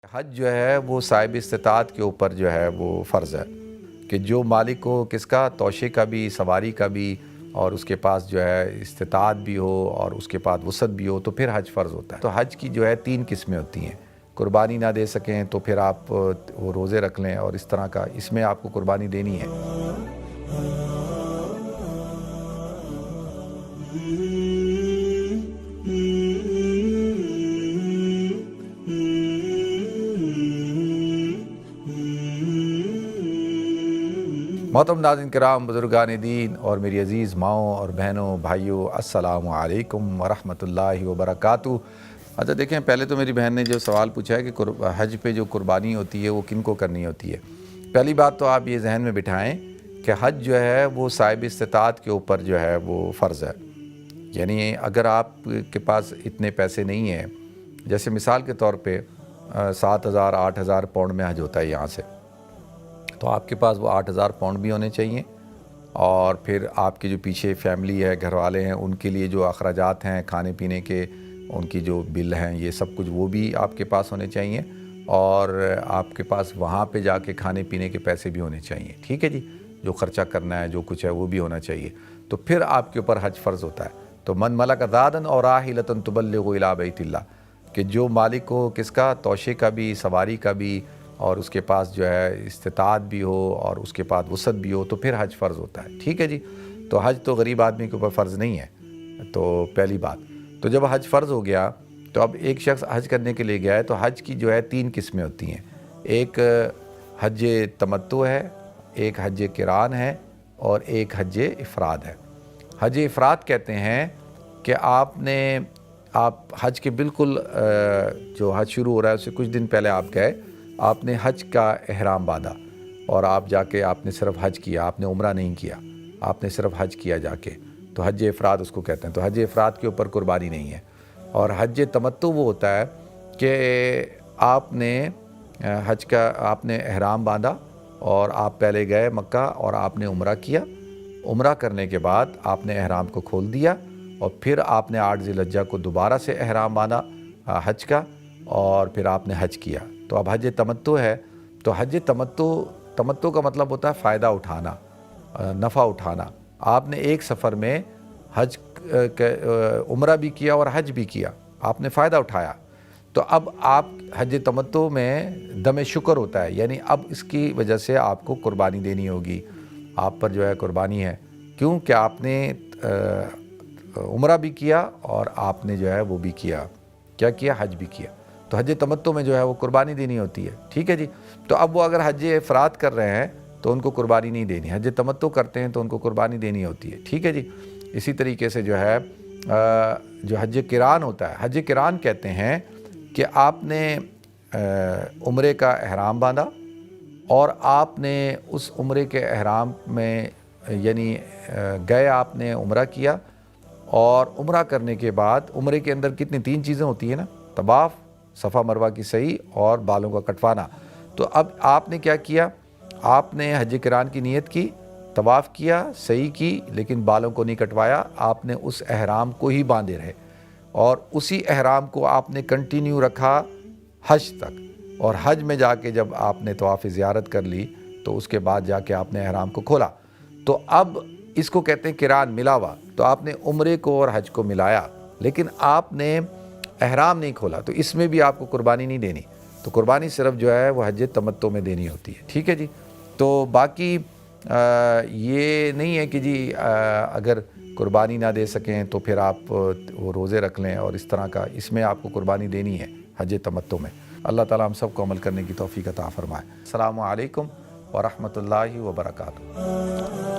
حج جو ہے وہ صاحب استطاعت کے اوپر جو ہے وہ فرض ہے کہ جو مالک کو کس کا توشے کا بھی سواری کا بھی اور اس کے پاس جو ہے استطاعت بھی ہو اور اس کے پاس وسعت بھی ہو تو پھر حج فرض ہوتا ہے۔ تو حج کی جو ہے 3 قسمیں ہوتی ہیں۔ قربانی نہ دے سکیں تو پھر آپ وہ روزے رکھ لیں اور اس طرح کا، اس میں آپ کو قربانی دینی ہے۔ محترم ناظرین کرام، بزرگان دین اور میری عزیز ماؤں اور بہنوں بھائیوں، السلام علیکم ورحمۃ اللہ وبرکاتہ۔ اچھا دیکھیں، پہلے تو میری بہن نے جو سوال پوچھا ہے کہ حج پہ جو قربانی ہوتی ہے وہ کن کو کرنی ہوتی ہے۔ پہلی بات تو آپ یہ ذہن میں بٹھائیں کہ حج جو ہے وہ صاحب استطاعت کے اوپر جو ہے وہ فرض ہے۔ یعنی اگر آپ کے پاس اتنے پیسے نہیں ہیں، جیسے مثال کے طور پہ 7,000 8,000 پاؤنڈ میں حج ہوتا ہے یہاں سے، تو آپ کے پاس وہ 8,000 پاؤنڈ بھی ہونے چاہیے، اور پھر آپ کی جو پیچھے فیملی ہے، گھر والے ہیں، ان کے لیے جو اخراجات ہیں کھانے پینے کے، ان کی جو بل ہیں، یہ سب کچھ وہ بھی آپ کے پاس ہونے چاہیے، اور آپ کے پاس وہاں پہ جا کے کھانے پینے کے پیسے بھی ہونے چاہیے۔ ٹھیک ہے جی، جو خرچہ کرنا ہے جو کچھ ہے وہ بھی ہونا چاہیے، تو پھر آپ کے اوپر حج فرض ہوتا ہے۔ تو من ملک زادن اور راحلۃ تبلغ الی بیت اللہ، کہ جو مالک کو کس کا توشے کا بھی سواری کا بھی اور اس کے پاس جو ہے استطاعت بھی ہو اور اس کے پاس وسعت بھی ہو تو پھر حج فرض ہوتا ہے۔ ٹھیک ہے جی، تو حج تو غریب آدمی کے اوپر فرض نہیں ہے۔ تو پہلی بات، تو جب حج فرض ہو گیا تو اب ایک شخص حج کرنے کے لیے گیا ہے، تو حج کی جو ہے 3 قسمیں ہوتی ہیں۔ ایک حج تمتع ہے، ایک حج قران ہے، اور ایک حج افراد ہے۔ حج افراد کہتے ہیں کہ آپ حج کے بالکل جو حج شروع ہو رہا ہے اس سے کچھ دن پہلے آپ گئے، آپ نے حج کا احرام باندھا اور آپ جا کے آپ نے صرف حج کیا، آپ نے عمرہ نہیں کیا، آپ نے صرف حج کیا جا کے، تو حج افراد اس کو کہتے ہیں۔ تو حج افراد کے اوپر قربانی نہیں ہے۔ اور حج تمتع وہ ہوتا ہے کہ آپ نے آپ نے احرام باندھا اور آپ پہلے گئے مکہ اور آپ نے عمرہ کیا، عمرہ کرنے کے بعد آپ نے احرام کو کھول دیا اور پھر آپ نے 8 ذی الحجہ کو دوبارہ سے احرام باندھا حج کا، اور پھر آپ نے حج کیا۔ تو اب حج تمتع ہے۔ تو حج تمتع کا مطلب ہوتا ہے فائدہ اٹھانا، نفع اٹھانا۔ آپ نے ایک سفر میں عمرہ بھی کیا اور حج بھی کیا، آپ نے فائدہ اٹھایا۔ تو اب آپ حج تمتع میں دم شکر ہوتا ہے، یعنی اب اس کی وجہ سے آپ کو قربانی دینی ہوگی، آپ پر جو ہے قربانی ہے، کیوں کہ آپ نے عمرہ بھی کیا اور آپ نے جو ہے وہ بھی کیا حج بھی کیا۔ تو حج تمتع میں جو ہے وہ قربانی دینی ہوتی ہے۔ ٹھیک ہے جی، تو اب وہ اگر حج افراد کر رہے ہیں تو ان کو قربانی نہیں دینی، حج تمتع کرتے ہیں تو ان کو قربانی دینی ہوتی ہے۔ ٹھیک ہے جی، اسی طریقے سے جو ہے جو حج قران ہوتا ہے، حج قران کہتے ہیں کہ آپ نے عمرے کا احرام باندھا اور آپ نے اس عمرے کے احرام میں یعنی گئے، آپ نے عمرہ کیا، اور عمرہ کرنے کے بعد عمرے کے اندر کتنی 3 چیزیں ہوتی ہیں نا، طواف، صفا مروہ کی سعی اور بالوں کا کٹوانا۔ تو اب آپ نے کیا کیا، آپ نے حج قران کی نیت کی، طواف کیا، سعی کی، لیکن بالوں کو نہیں کٹوایا، آپ نے اس احرام کو ہی باندھے رہے اور اسی احرام کو آپ نے کنٹینیو رکھا حج تک، اور حج میں جا کے جب آپ نے طواف زیارت کر لی تو اس کے بعد جا کے آپ نے احرام کو کھولا۔ تو اب اس کو کہتے ہیں قران، ملا ہوا۔ تو آپ نے عمرے کو اور حج کو ملایا، لیکن آپ نے احرام نہیں کھولا، تو اس میں بھی آپ کو قربانی نہیں دینی۔ تو قربانی صرف جو ہے وہ حج تمتع میں دینی ہوتی ہے۔ ٹھیک ہے جی، تو باقی یہ نہیں ہے کہ جی اگر قربانی نہ دے سکیں تو پھر آپ وہ روزے رکھ لیں اور اس طرح کا، اس میں آپ کو قربانی دینی ہے حج تمتع میں۔ اللہ تعالیٰ ہم سب کو عمل کرنے کی توفیق عطا فرمائے۔ السلام علیکم ورحمۃ اللہ وبرکاتہ۔